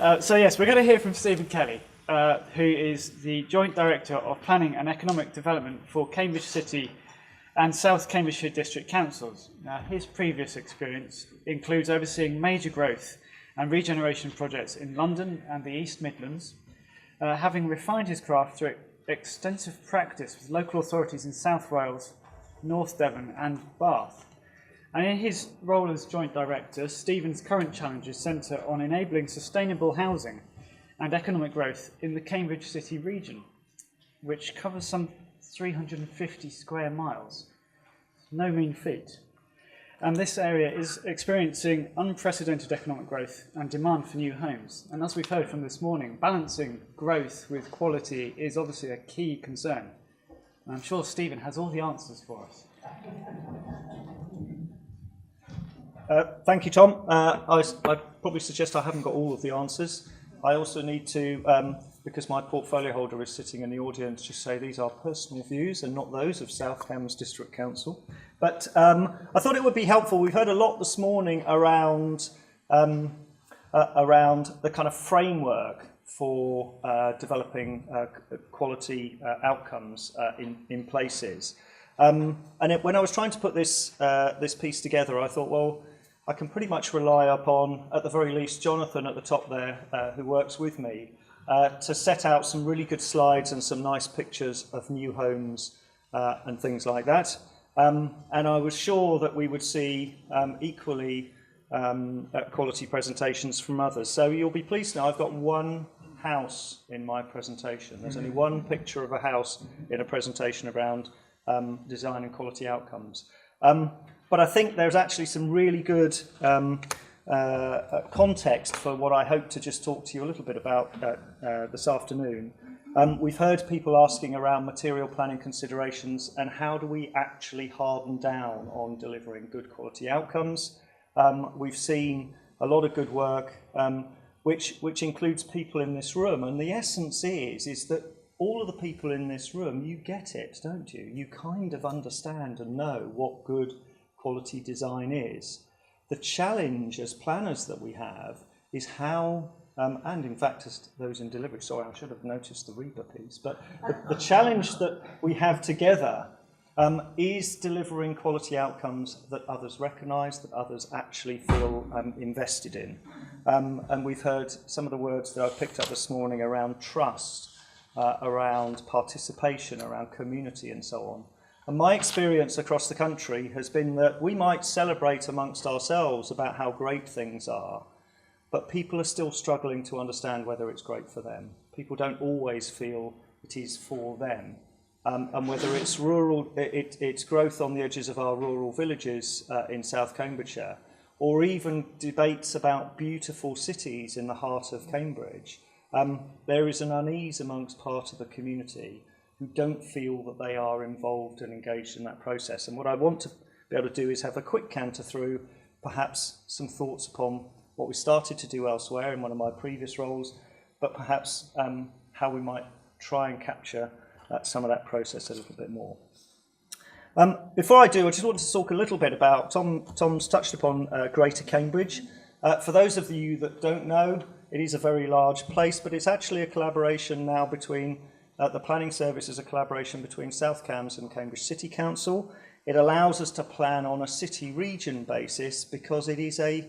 So yes, we're going to hear from Stephen Kelly, who is the Joint Director of Planning and Economic Development for Cambridge City and South Cambridgeshire District Councils. Now, his previous experience includes overseeing major growth and regeneration projects in London and the East Midlands, having refined his craft through extensive practice with local authorities in South Wales, North Devon and Bath. And in his role as Joint Director, Stephen's current challenges centre on enabling sustainable housing and economic growth in the Cambridge City region, which covers some 350 square miles. No mean feat. And this area is experiencing unprecedented economic growth and demand for new homes. And as we've heard from this morning, balancing growth with quality is obviously a key concern. And I'm sure Stephen has all the answers for us. Thank you, Tom. I'd probably suggest I haven't got all of the answers. I also need to, because my portfolio holder is sitting in the audience, just say these are personal views and not those of South Cambs District Council. But I thought it would be helpful. We've heard a lot this morning around the kind of framework for developing quality outcomes in places. When I was trying to put this piece together, I thought, well, I can pretty much rely upon, at the very least, Jonathan at the top there, who works with me, to set out some really good slides and some nice pictures of new homes and things like that. And I was sure that we would see equally quality presentations from others. So you'll be pleased to know I've got one house in my presentation. There's only one picture of a house in a presentation around design and quality outcomes. But I think there's actually some really good context for what I hope to just talk to you a little bit about this afternoon. We've heard people asking around material planning considerations and how do we actually harden down on delivering good quality outcomes. We've seen a lot of good work, which includes people in this room, and the essence is that all of the people in this room, you get it, don't you? You kind of understand and know what good quality design is. The challenge as planners that we have is how, and in fact as those in delivery, sorry, I should have noticed the RIBA piece, but the challenge that we have together is delivering quality outcomes that others recognise, that others actually feel invested in. And we've heard some of the words that I picked up this morning around trust, around participation, around community and so on. And my experience across the country has been that we might celebrate amongst ourselves about how great things are, but people are still struggling to understand whether it's great for them. People don't always feel it is for them. And whether it's rural, it's growth on the edges of our rural villages in South Cambridgeshire, or even debates about beautiful cities in the heart of Cambridge, there is an unease amongst part of the community who don't feel that they are involved and engaged in that process. And what I want to be able to do is have a quick canter through perhaps some thoughts upon what we started to do elsewhere in one of my previous roles, but perhaps how we might try and capture some of that process a little bit more. Before I do, I just wanted to talk a little bit about, Tom's touched upon Greater Cambridge. For those of you that don't know, it is a very large place, but it's actually a collaboration now between the planning service is a collaboration between South Cambs and Cambridge City Council. It allows us to plan on a city-region basis because it is a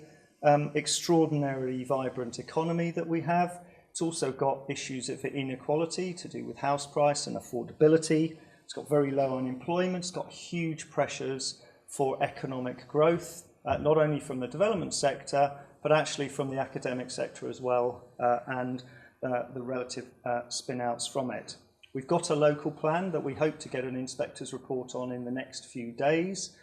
extraordinarily vibrant economy that we have. It's also got issues of inequality to do with house price and affordability. It's got very low unemployment. It's got huge pressures for economic growth, not only from the development sector, but actually from the academic sector as well, and the relative spin-outs from it. We've got a local plan that we hope to get an inspector's report on in the next few days.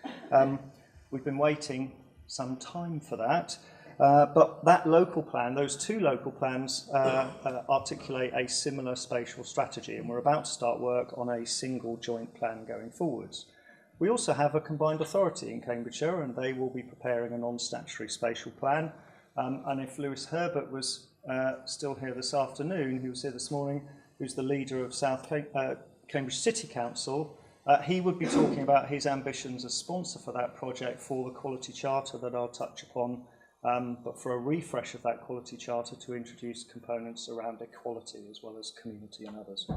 We've been waiting some time for that, but that local plan, those two local plans articulate a similar spatial strategy, and we're about to start work on a single joint plan going forwards. We also have a combined authority in Cambridgeshire, and they will be preparing a non-statutory spatial plan. And if Lewis Herbert was still here this afternoon, he was here this morning, who's the leader of Cambridge City Council, he would be talking about his ambitions as sponsor for that project for the quality charter that I'll touch upon but for a refresh of that quality charter to introduce components around equality as well as community and others.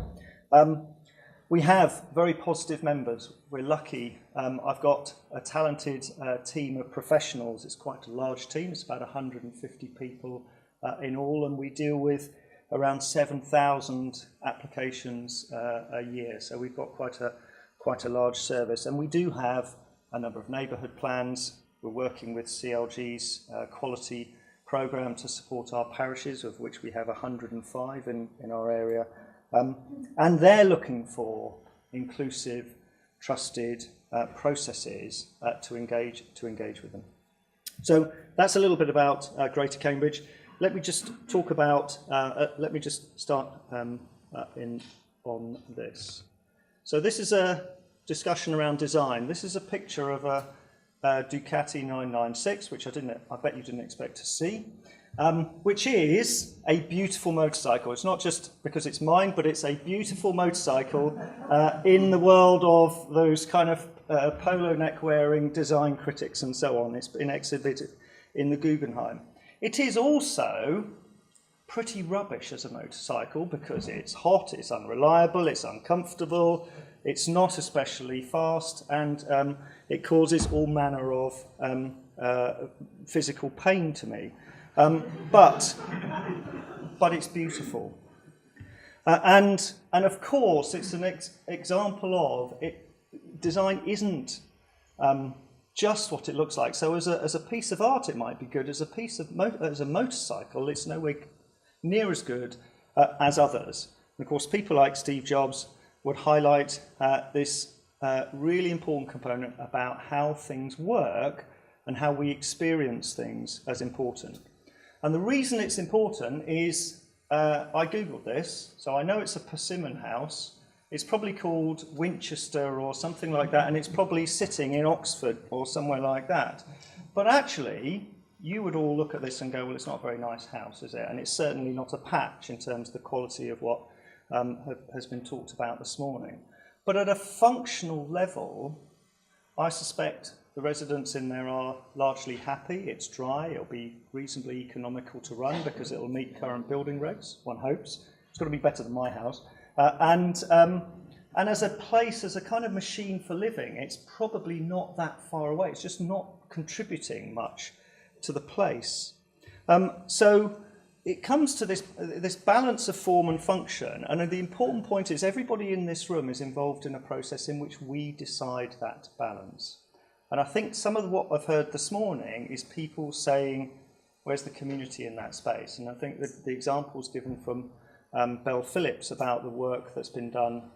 We have very positive members. We're lucky. I've got a talented team of professionals. It's quite a large team. It's about 150 people in all, and we deal with around 7,000 applications a year. So we've got quite a large service, and we do have a number of neighbourhood plans. We're working with CLG's quality programme to support our parishes, of which we have 105 in our area. And they're looking for inclusive, trusted processes to engage with them. So that's a little bit about Greater Cambridge. Let me just talk about, let me just start on this. So this is a discussion around design. This is a picture of a Ducati 996, which I bet you didn't expect to see, which is a beautiful motorcycle. It's not just because it's mine, but it's a beautiful motorcycle in the world of those kind of polo neck wearing design critics and so on. It's been exhibited in the Guggenheim. It is also pretty rubbish as a motorcycle because it's hot, it's unreliable, it's uncomfortable, it's not especially fast, and it causes all manner of physical pain to me. But it's beautiful. And of course, it's an example of it. Design isn't just what it looks like. So as a piece of art, it might be good. As a motorcycle, it's nowhere near as good as others. And of course, people like Steve Jobs would highlight this really important component about how things work and how we experience things as important. And the reason it's important is I googled this, so I know it's a Persimmon house. It's probably called Winchester or something like that, and it's probably sitting in Oxford or somewhere like that. But actually, you would all look at this and go, well, it's not a very nice house, is it? And it's certainly not a patch in terms of the quality of what has been talked about this morning. But at a functional level, I suspect the residents in there are largely happy. It's dry. It'll be reasonably economical to run because it'll meet current building regs, one hopes. It's got to be better than my house. And as a place, as a kind of machine for living, it's probably not that far away. It's just not contributing much to the place. So it comes to this balance of form and function. And the important point is everybody in this room is involved in a process in which we decide that balance. And I think some of what I've heard this morning is people saying, where's the community in that space? And I think that the examples given from Belle Phillips about the work that's been done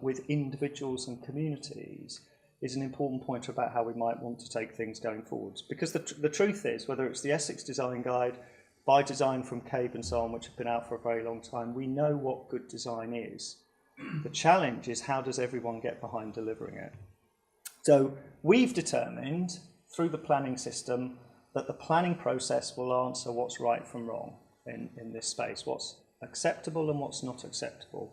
with individuals and communities is an important point about how we might want to take things going forwards. Because the truth is, whether it's the Essex Design Guide, By Design from Cave and so on, which have been out for a very long time, we know what good design is. The challenge is how does everyone get behind delivering it? So we've determined through the planning system that the planning process will answer what's right from wrong in this space, what's acceptable and what's not acceptable.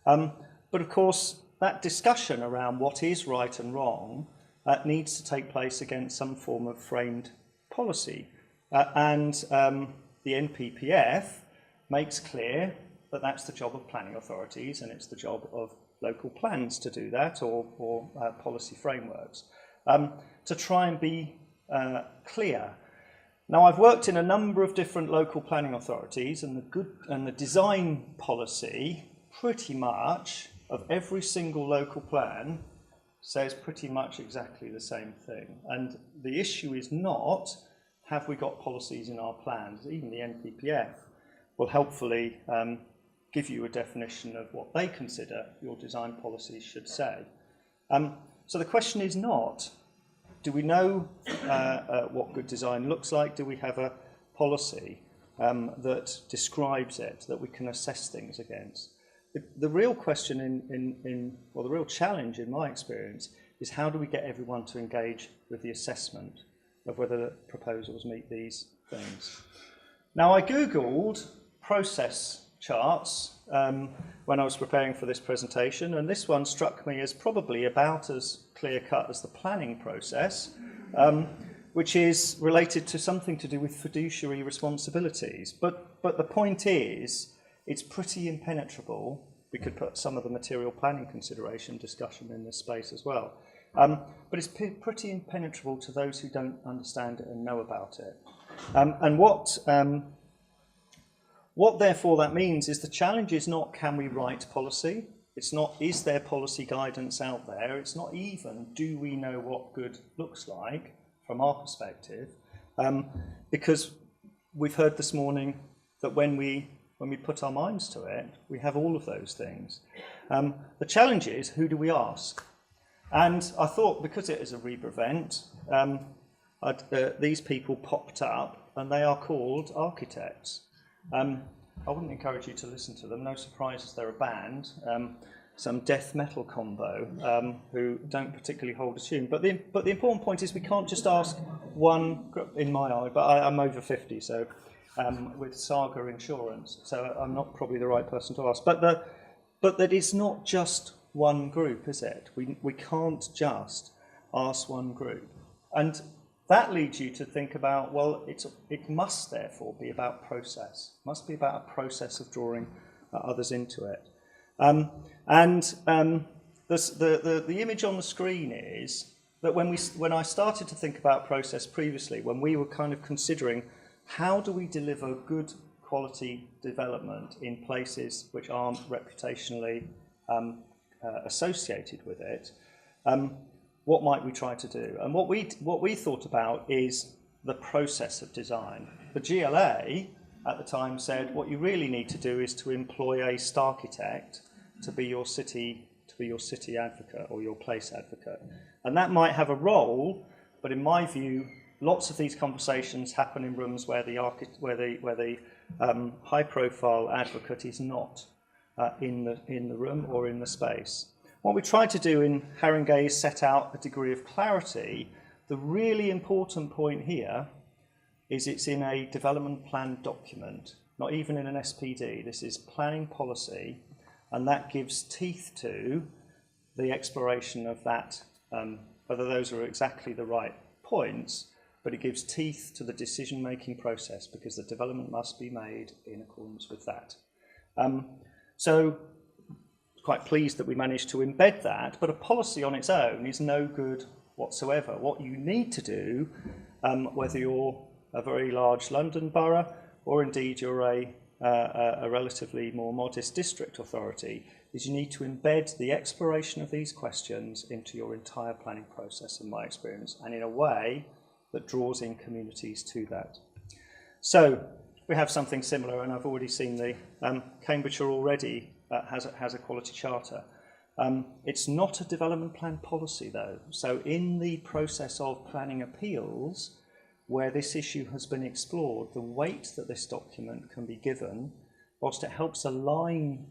But of course, that discussion around what is right and wrong needs to take place against some form of framed policy. And the NPPF makes clear that that's the job of planning authorities and it's the job of local plans to do that or policy frameworks to try and be clear. Now, I've worked in a number of different local planning authorities, and the design policy pretty much of every single local plan says pretty much exactly the same thing. And the issue is not, have we got policies in our plans? Even the NPPF will helpfully give you a definition of what they consider your design policies should say. So the question is not, do we know what good design looks like? Do we have a policy that describes it, that we can assess things against? The real question the real challenge in my experience is how do we get everyone to engage with the assessment of whether the proposals meet these things? Now, I Googled process charts when I was preparing for this presentation, and this one struck me as probably about as clear-cut as the planning process. which is related to something to do with fiduciary responsibilities. But the point is, it's pretty impenetrable. We could put some of the material planning consideration discussion in this space as well. But it's pretty impenetrable to those who don't understand it and know about it. And what therefore that means is the challenge is not can we write policy, it's not is there policy guidance out there, it's not even do we know what good looks like from our perspective, because we've heard this morning that when we put our minds to it, we have all of those things. The challenge is, who do we ask? And I thought, because it is a RIBA event, these people popped up, and they are called architects. I wouldn't encourage you to listen to them. No surprises, they're a band, some death metal combo who don't particularly hold a tune. But the important point is we can't just ask one, in my eye, but I'm over 50, so with Saga Insurance, so I'm not probably the right person to ask. But that it's not just one group, is it? We can't just ask one group. And that leads you to think about, well, it must therefore be about process. It must be about a process of drawing others into it. The image on the screen is that when I started to think about process previously, when we were kind of considering how do we deliver good quality development in places which aren't reputationally associated with it, what might we try to do? And what we thought about is the process of design. The GLA at the time said what you really need to do is to employ a starchitect to be your city advocate or your place advocate, and that might have a role. But in my view, lots of these conversations happen in rooms where the high-profile advocate is not in the room or in the space. What we tried to do in Haringey is set out a degree of clarity. The really important point here is it's in a development plan document, not even in an SPD. This is planning policy, and that gives teeth to the exploration of that, whether those are exactly the right points, but it gives teeth to the decision-making process because the development must be made in accordance with that. So quite pleased that we managed to embed that, but a policy on its own is no good whatsoever. What you need to do, whether you're a very large London borough or indeed you're a relatively more modest district authority, is you need to embed the exploration of these questions into your entire planning process, in my experience, and in a way that draws in communities to that. So we have something similar, and I've already seen the Cambridgeshire already has a quality charter. It's not a development plan policy though. So in the process of planning appeals, where this issue has been explored, the weight that this document can be given, whilst it helps align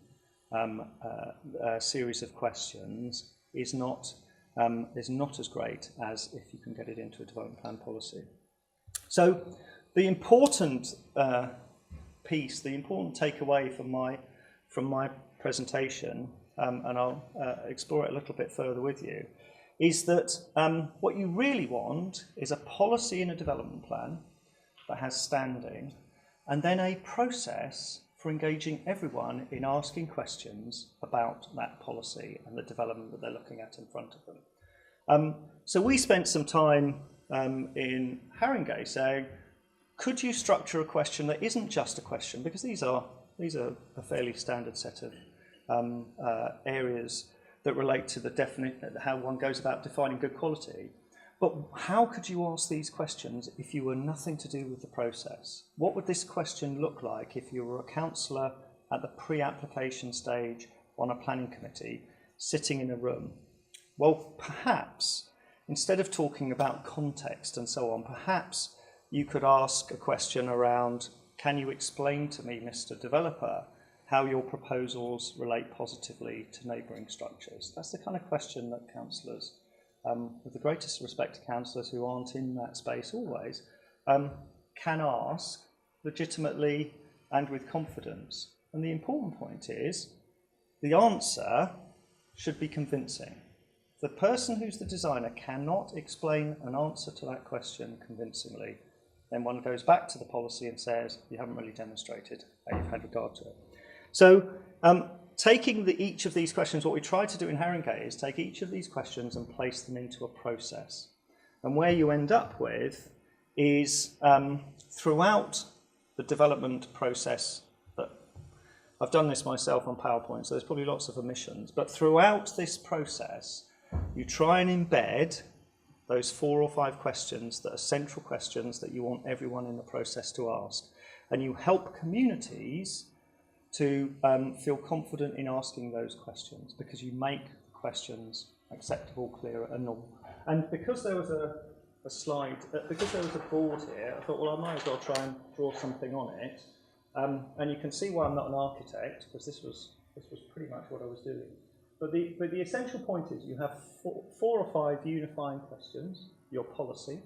a series of questions, is not as great as if you can get it into a development plan policy. So the important piece, the important takeaway from my presentation, and I'll explore it a little bit further with you, is that what you really want is a policy in a development plan that has standing, and then a process for engaging everyone in asking questions about that policy and the development that they're looking at in front of them. So we spent some time in Haringey saying, could you structure a question that isn't just a question, because these are a fairly standard set of areas that relate to the how one goes about defining good quality. But how could you ask these questions if you were nothing to do with the process? What would this question look like if you were a councillor at the pre-application stage on a planning committee sitting in a room? Well, perhaps instead of talking about context and so on, perhaps you could ask a question around, can you explain to me, Mr. Developer, how your proposals relate positively to neighbouring structures? That's the kind of question that councillors, with the greatest respect to councillors who aren't in that space always, can ask legitimately and with confidence. And the important point is the answer should be convincing. If the person who's the designer cannot explain an answer to that question convincingly, then one goes back to the policy and says, you haven't really demonstrated how you've had regard to it. So taking each of these questions, what we try to do in Haringey is take each of these questions and place them into a process. And where you end up with is throughout the development process, that I've done this myself on PowerPoint, so there's probably lots of omissions, but throughout this process, you try and embed those 4 or 5 questions that are central questions that you want everyone in the process to ask. And you help communities to feel confident in asking those questions because you make questions acceptable, clear and normal. And because there was a slide, because there was a board here, I thought, well, I might as well try and draw something on it. And you can see why I'm not an architect, because this was pretty much what I was doing. But the essential point is you have 4 or 5 unifying questions, your policy,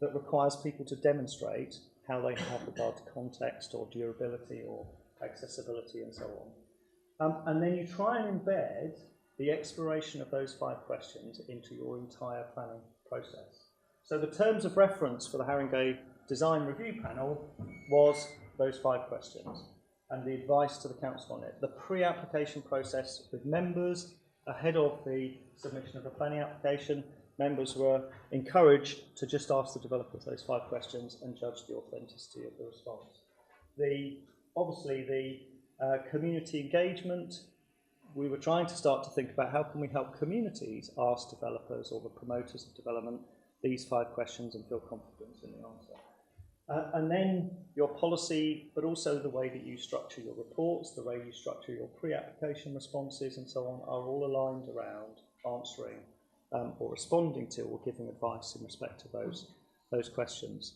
that requires people to demonstrate how they have regard to context or durability or accessibility and so on. And then you try and embed the exploration of those 5 questions into your entire planning process. So the terms of reference for the Haringey Design Review Panel was those 5 questions and the advice to the council on it. The pre-application process with members ahead of the submission of the planning application, members were encouraged to just ask the developers those 5 questions and judge the authenticity of the response. Obviously the community engagement, we were trying to start to think about how can we help communities ask developers or the promoters of development these 5 questions and feel confidence in the answer. And then your policy, but also the way that you structure your reports, the way you structure your pre-application responses and so on, are all aligned around answering or responding to or giving advice in respect to those questions.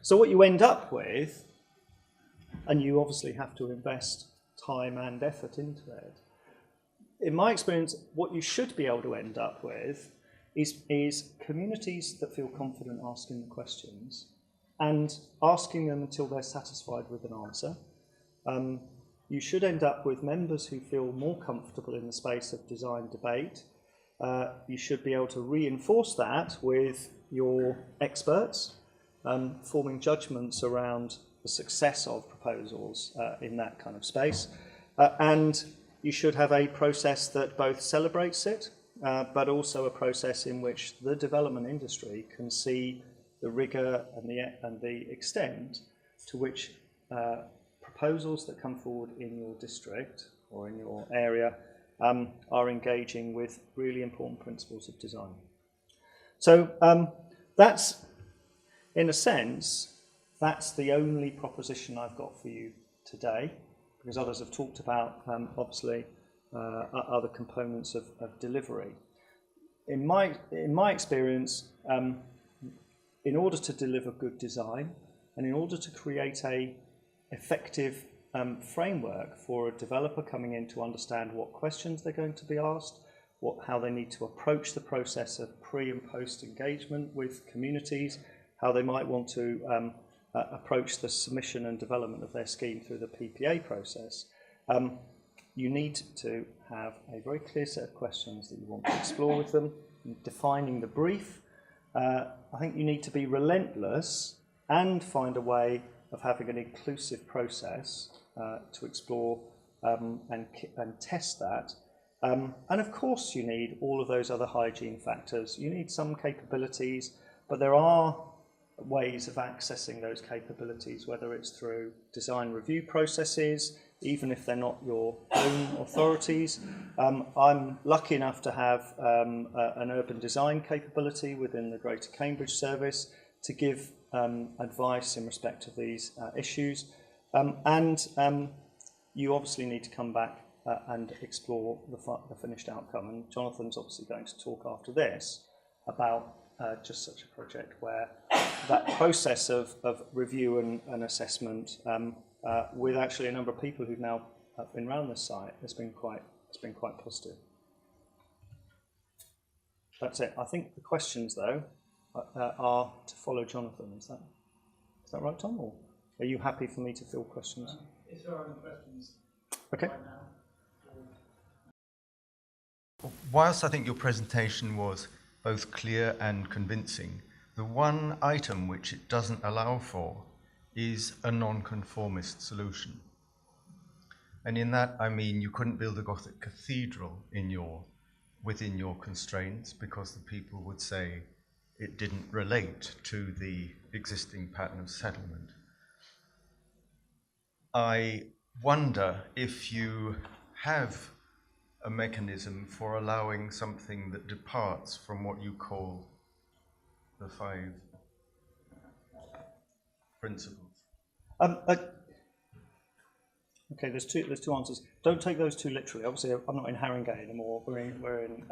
So what you end up with, and you obviously have to invest time and effort into it, in my experience, what you should be able to end up with is communities that feel confident asking the questions and asking them until they're satisfied with an answer. You should end up with members who feel more comfortable in the space of design debate. You should be able to reinforce that with your experts, forming judgments around the success of proposals in that kind of space. And you should have a process that both celebrates it, but also a process in which the development industry can see the rigour and the extent to which proposals that come forward in your district or in your area are engaging with really important principles of design. So that's, in a sense, that's the only proposition I've got for you today, because others have talked about, obviously, other components of delivery. In my experience, in order to deliver good design and in order to create a effective framework for a developer coming in to understand what questions they're going to be asked, how they need to approach the process of pre and post engagement with communities, how they might want to approach the submission and development of their scheme through the PPA process, you need to have a very clear set of questions that you want to explore with them, defining the brief. I think you need to be relentless and find a way of having an inclusive process to explore and test that. And of course you need all of those other hygiene factors. You need some capabilities, but there are ways of accessing those capabilities, whether it's through design review processes, even if they're not your own authorities. I'm lucky enough to have an urban design capability within the Greater Cambridge Service to give advice in respect of these issues. You obviously need to come back and explore the finished outcome. And Jonathan's obviously going to talk after this about just such a project where that process of review and assessment with actually a number of people who've now been around this site has been quite positive. That's it. I think the questions though are to follow Jonathan. Is that right, Tom? Or are you happy for me to field questions? If there are any questions, okay. right now. Whilst I think your presentation was both clear and convincing, the one item which it doesn't allow for is a non-conformist solution. And in that, I mean, you couldn't build a Gothic cathedral within your constraints, because the people would say it didn't relate to the existing pattern of settlement. I wonder if you have a mechanism for allowing something that departs from what you call the 5 principles. Okay, there's two answers. Don't take those two literally. Obviously, I'm not in Haringey anymore. We're in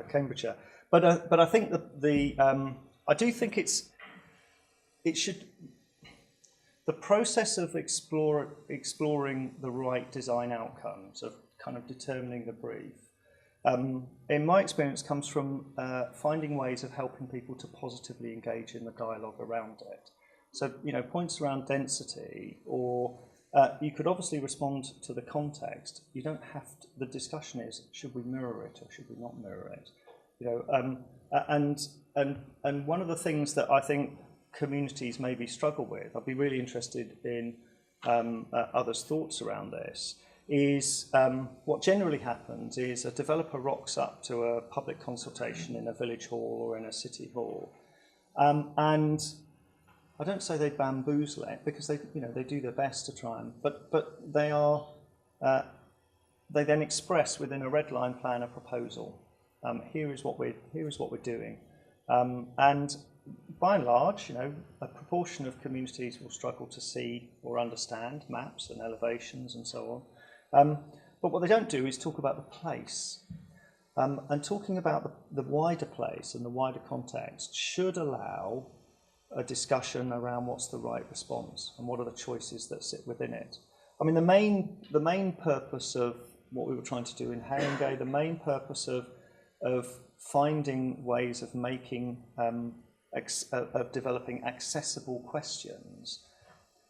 Cambridgeshire. But I think I do think it should. The process of exploring the right design outcomes, of kind of determining the brief, in my experience, comes from finding ways of helping people to positively engage in the dialogue around it. So, points around density, or you could obviously respond to the context. You don't have to. The discussion is, should we mirror it or should we not mirror it? And one of the things that I think communities maybe struggle with, I'd be really interested in others' thoughts around this, is what generally happens is a developer rocks up to a public consultation in a village hall or in a city hall, and I don't say they bamboozle it, because they do their best to try and, but they then express within a red line plan a proposal. Here is what we're doing, and by and large, a proportion of communities will struggle to see or understand maps and elevations and so on. But what they don't do is talk about the place. And talking about the wider place and the wider context should allow a discussion around what's the right response and what are the choices that sit within it. I mean, the main purpose of what we were trying to do in Haringey, the main purpose of finding ways of making of developing accessible questions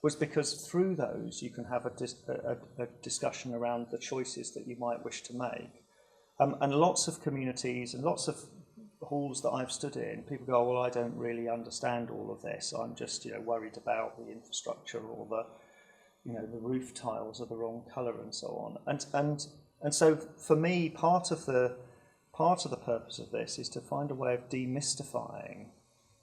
was because through those you can have a discussion around the choices that you might wish to make. And lots of communities and lots of halls that I've stood in, people go, well, I don't really understand all of this. I'm just worried about the infrastructure, or the roof tiles are the wrong colour and so on. And so for me, part of the purpose of this is to find a way of demystifying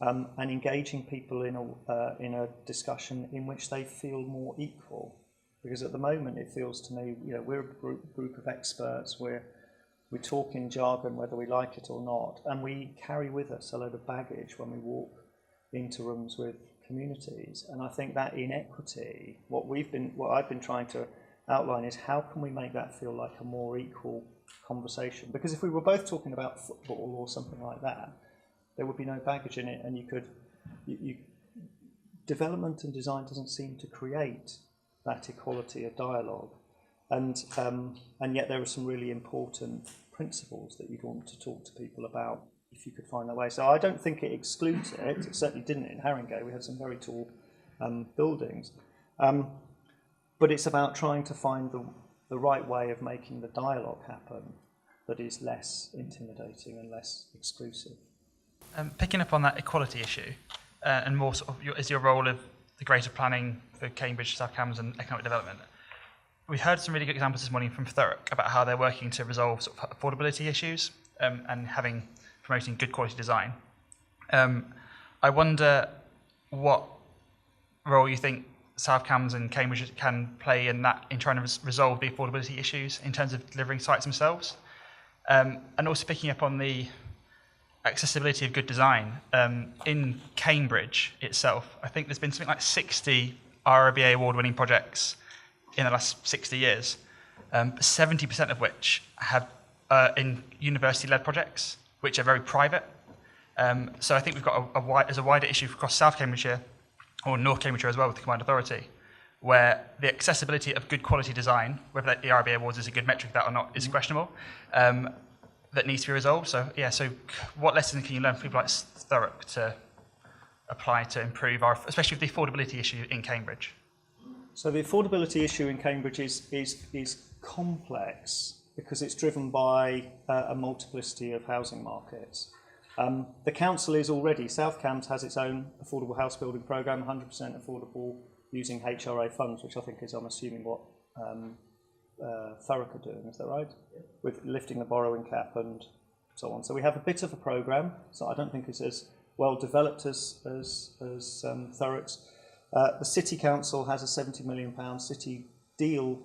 and engaging people in a discussion in which they feel more equal. Because at the moment it feels to me, we're a group of experts, we talk in jargon whether we like it or not, and we carry with us a load of baggage when we walk into rooms with communities. And I think that inequity, what I've been trying to outline is, how can we make that feel like a more equal conversation? Because if we were both talking about football or something like that, there would be no baggage in it, and development and design doesn't seem to create that equality of dialogue, and yet there are some really important principles that you'd want to talk to people about if you could find that way. So I don't think it excludes it. It certainly didn't in Haringey. We had some very tall buildings, but it's about trying to find the right way of making the dialogue happen that is less intimidating and less exclusive. Picking up on that equality issue, and more sort of is your role of the greater planning for Cambridge, South Cambs and economic development. We heard some really good examples this morning from Thurrock about how they're working to resolve sort of affordability issues and promoting good quality design. I wonder what role you think South Cambs and Cambridge can play in trying to resolve the affordability issues in terms of delivering sites themselves, and also picking up on the accessibility of good design. In Cambridge itself, I think there's been something like 60 RIBA award-winning projects in the last 60 years, 70% of which have in university-led projects, which are very private. So I think we've got there's a wider issue across South Cambridgeshire, or North Cambridgeshire as well, with the Combined Authority, where the accessibility of good quality design, whether the RIBA awards is a good metric that or not, is questionable. That needs to be resolved. So what lessons can you learn from people like Thurrock to apply to improve especially with the affordability issue in Cambridge? So the affordability issue in Cambridge is complex because it's driven by a multiplicity of housing markets. The council is already, South Cambs has its own affordable house building programme, 100% affordable, using HRA funds, which I think is, I'm assuming, what Thurrock are doing, is that right? With lifting the borrowing cap and so on. So we have a bit of a programme, so I don't think it's as well developed as Thurrock's. The City Council has a £70 million city deal,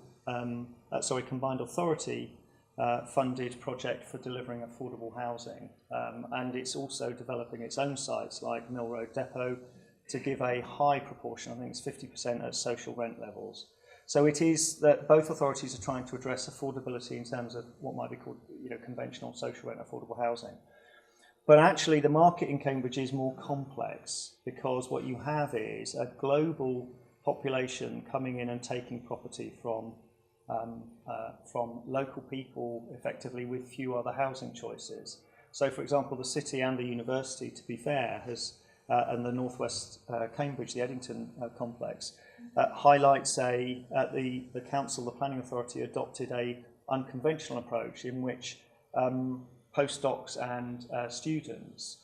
combined authority funded project for delivering affordable housing. And it's also developing its own sites like Mill Road Depot to give a high proportion, I think it's 50% at social rent levels. So it is that both authorities are trying to address affordability in terms of what might be called, conventional social rent affordable housing. But actually the market in Cambridge is more complex, because what you have is a global population coming in and taking property from local people, effectively, with few other housing choices. So, for example, the city and the university, to be fair, and the Northwest Cambridge, the Eddington complex, highlights the council, the planning authority, adopted a unconventional approach in which postdocs and students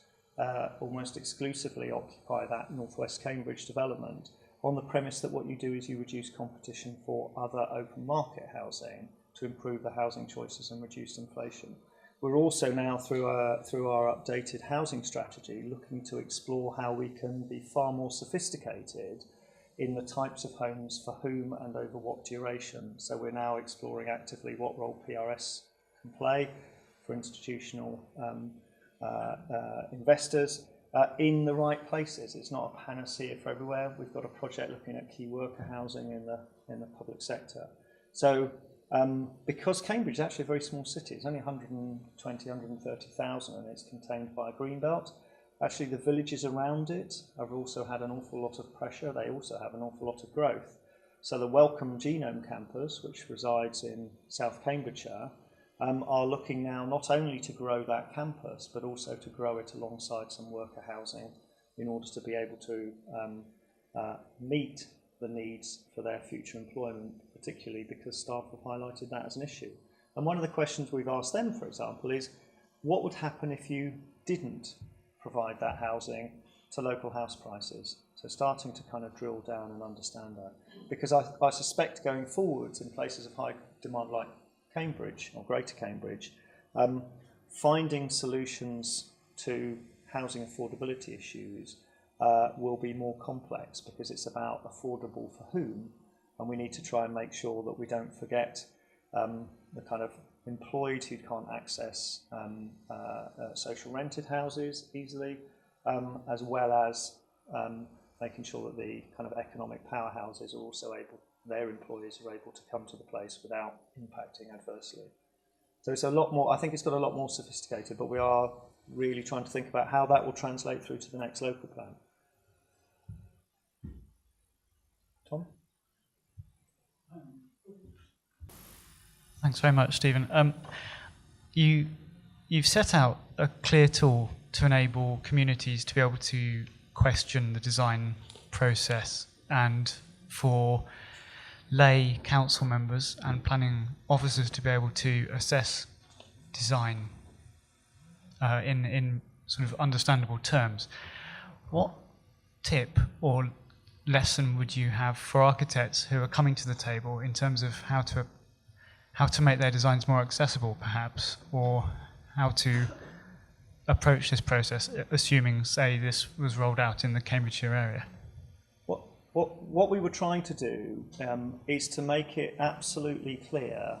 almost exclusively occupy that Northwest Cambridge development, on the premise that what you do is you reduce competition for other open market housing to improve the housing choices and reduce inflation. We're also now, through our updated housing strategy, looking to explore how we can be far more sophisticated in the types of homes for whom and over what duration. So we're now exploring actively what role PRS can play for institutional investors in the right places. It's not a panacea for everywhere. We've got a project looking at key worker housing in the public sector. So because Cambridge is actually a very small city, it's only 120, 130,000, and it's contained by a greenbelt. Actually, the villages around it have also had an awful lot of pressure. They also have an awful lot of growth. So the Wellcome Genome Campus, which resides in South Cambridgeshire, are looking now not only to grow that campus, but also to grow it alongside some worker housing in order to be able to meet the needs for their future employment, particularly because staff have highlighted that as an issue. And one of the questions we've asked them, for example, is what would happen if you didn't provide that housing to local house prices? So starting to kind of drill down and understand that. Because I suspect going forwards in places of high demand like Cambridge or Greater Cambridge, finding solutions to housing affordability issues will be more complex, because it's about affordable for whom, and we need to try and make sure that we don't forget the kind of employed who can't access social rented houses easily, as well as making sure that the kind of economic powerhouses are also able, their employees are able to come to the place without impacting adversely. So it's a lot more, I think it's got a lot more sophisticated, but we are really trying to think about how that will translate through to the next local plan. Tom? Thanks very much, Stephen. You've set out a clear tool to enable communities to be able to question the design process, and for lay council members and planning officers to be able to assess design in sort of understandable terms. What tip or lesson would you have for architects who are coming to the table in terms of how to make their designs more accessible, perhaps, or how to approach this process, assuming, say, this was rolled out in the Cambridgeshire area? What we were trying to do is to make it absolutely clear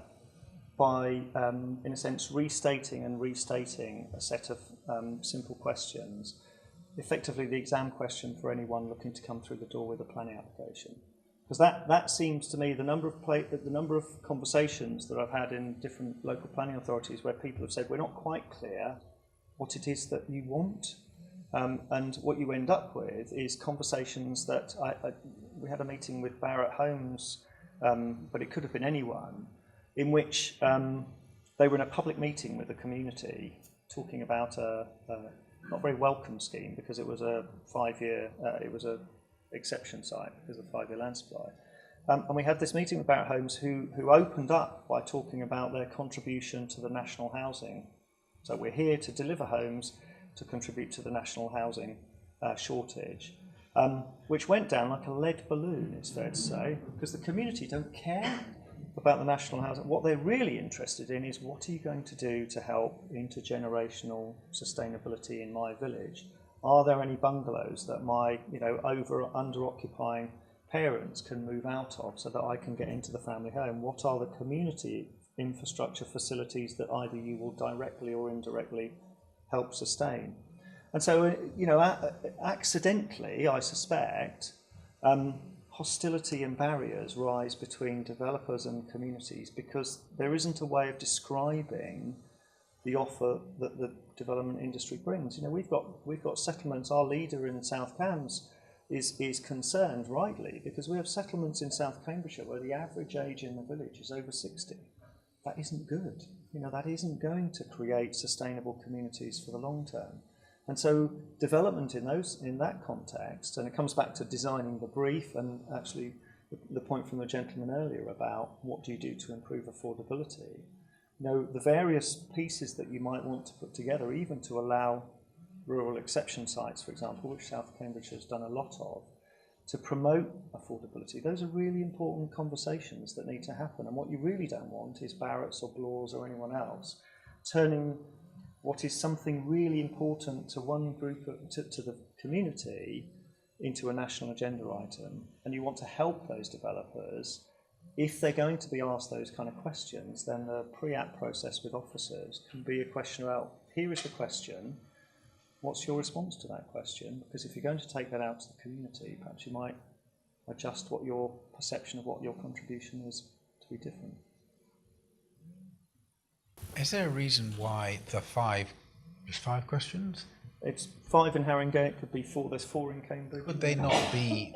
by, in a sense, restating and restating a set of simple questions, effectively the exam question for anyone looking to come through the door with a planning application. Because that seems to me, the number of conversations that I've had in different local planning authorities where people have said, we're not quite clear what it is that you want. And what you end up with is conversations that we had a meeting with Barrett Homes, but it could have been anyone, in which they were in a public meeting with the community talking about a not very welcome scheme, because it was a 5-year, it was a exception site because of 5-year land supply. And we had this meeting with Barratt Homes who opened up by talking about their contribution to the national housing. So we're here to deliver homes to contribute to the national housing shortage, which went down like a lead balloon, it's fair to say, because the community don't care about the national housing. What they're really interested in is, what are you going to do to help intergenerational sustainability in my village? Are there any bungalows that my under-occupying parents can move out of so that I can get into the family home? What are the community infrastructure facilities that either you will directly or indirectly help sustain? And so, accidentally, I suspect, hostility and barriers rise between developers and communities because there isn't a way of describing the offer that the development industry brings. We've got settlements. Our leader in South Cambs is concerned, rightly, because we have settlements in South Cambridgeshire where the average age in the village is over 60. That isn't good. That isn't going to create sustainable communities for the long term. And so development in that context, and it comes back to designing the brief, and actually the point from the gentleman earlier about what do you do to improve affordability. The various pieces that you might want to put together, even to allow rural exception sites, for example, which South Cambridgeshire has done a lot of, to promote affordability. Those are really important conversations that need to happen. And what you really don't want is Barratt's or Blaw's or anyone else turning what is something really important to one group, to the community, into a national agenda item. And you want to help those developers. If they're going to be asked those kind of questions, then the pre-app process with officers can be a question about, here is the question, what's your response to that question? Because if you're going to take that out to the community, perhaps you might adjust what your perception of what your contribution is to be different. Is there a reason why there's 5 questions? It's 5 in Haringey, it could be 4, there's 4 in Cambridge. Could they not be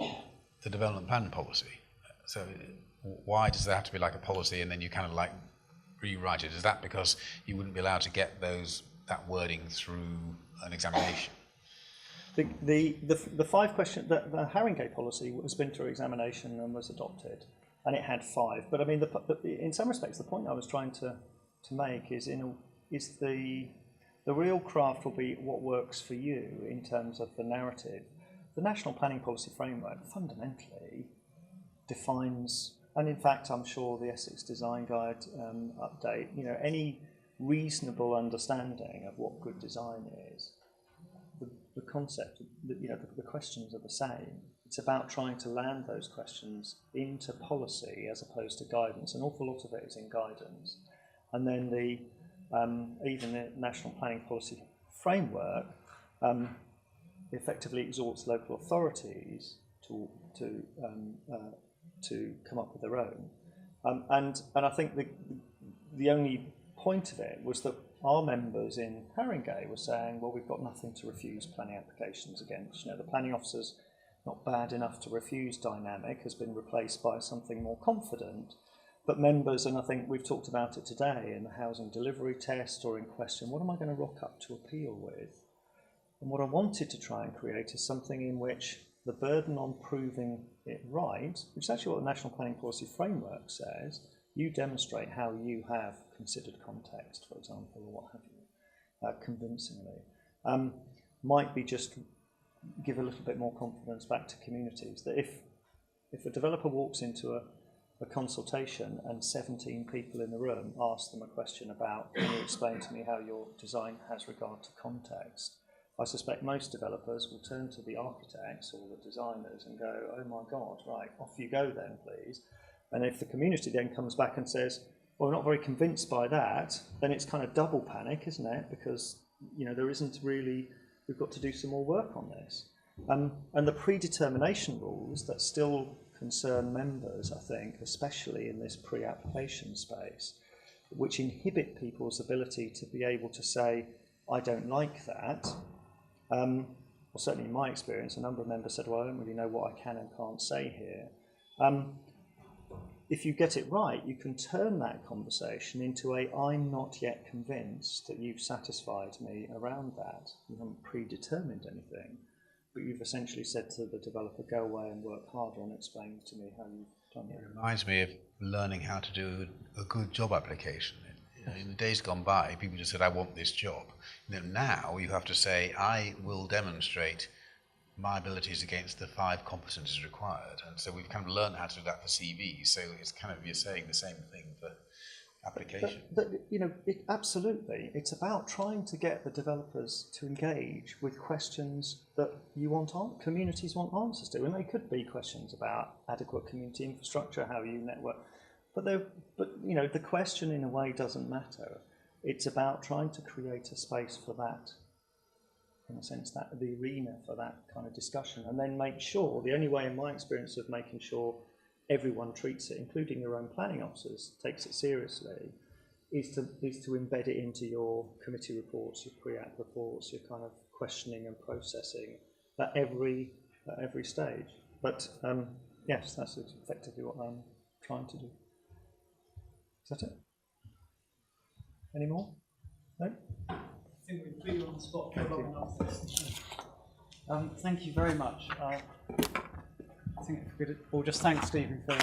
the development plan policy? So why does there have to be like a policy and then you kind of like rewrite it? Is that because you wouldn't be allowed to get that wording through an examination? The 5 questions, the Haringey policy has been through examination and was adopted, and it had 5. But I mean, in some respects, the point I was trying to make is the real craft will be what works for you in terms of the narrative. The National Planning Policy Framework fundamentally defines, and in fact, I'm sure the Essex Design Guide update, any reasonable understanding of what good design is. The concept, the questions are the same. It's about trying to land those questions into policy as opposed to guidance. An awful lot of it is in guidance. And then even the National Planning Policy Framework effectively exhorts local authorities to come up with their own. And I think the only point of it was that our members in Haringey were saying, well, we've got nothing to refuse planning applications against. The planning officer's not bad enough to refuse dynamic, has been replaced by something more confident. But members, and I think we've talked about it today, in the housing delivery test or in question, what am I going to rock up to appeal with? And what I wanted to try and create is something in which the burden on proving it right, which is actually what the National Planning Policy Framework says, you demonstrate how you have considered context, for example, or what have you, convincingly, might be just give a little bit more confidence back to communities that if a developer walks into a consultation and 17 people in the room ask them a question about, can you explain to me how your design has regard to context, I suspect most developers will turn to the architects or the designers and go, oh my God, right, off you go then, please. And if the community then comes back and says, well, we're not very convinced by that, then it's kind of double panic, isn't it? Because, there isn't really, we've got to do some more work on this. And the predetermination rules that still concern members, I think, especially in this pre-application space, which inhibit people's ability to be able to say, I don't like that. Well, certainly in my experience, a number of members said, well, I don't really know what I can and can't say here. If you get it right, you can turn that conversation into I'm not yet convinced that you've satisfied me around that. You haven't predetermined anything. but you've essentially said to the developer, go away and work harder on explaining to me how you've done it. It reminds me of learning how to do a good job application. In the days gone by, people just said, I want this job. Now you have to say, I will demonstrate my abilities against the 5 competencies required. And so we've kind of learned how to do that for CVs. So it's kind of, you're saying the same thing for application. But you know, absolutely, it's about trying to get the developers to engage with questions that you want communities want answers to, and they could be questions about adequate community infrastructure, how you network. But you know, the question in a way doesn't matter. It's about trying to create a space for that, in a sense, that the arena for that kind of discussion, and then make sure. The only way, in my experience, of making sure everyone treats it, including your own planning officers, takes it seriously, is to embed it into your committee reports, your pre-app reports, your kind of questioning and processing at every stage. But yes, that's effectively what I'm trying to do. Is that it? Any more? No? I think we've put you on the spot for long enough. Thank you very much. I think we could all just thank Stephen for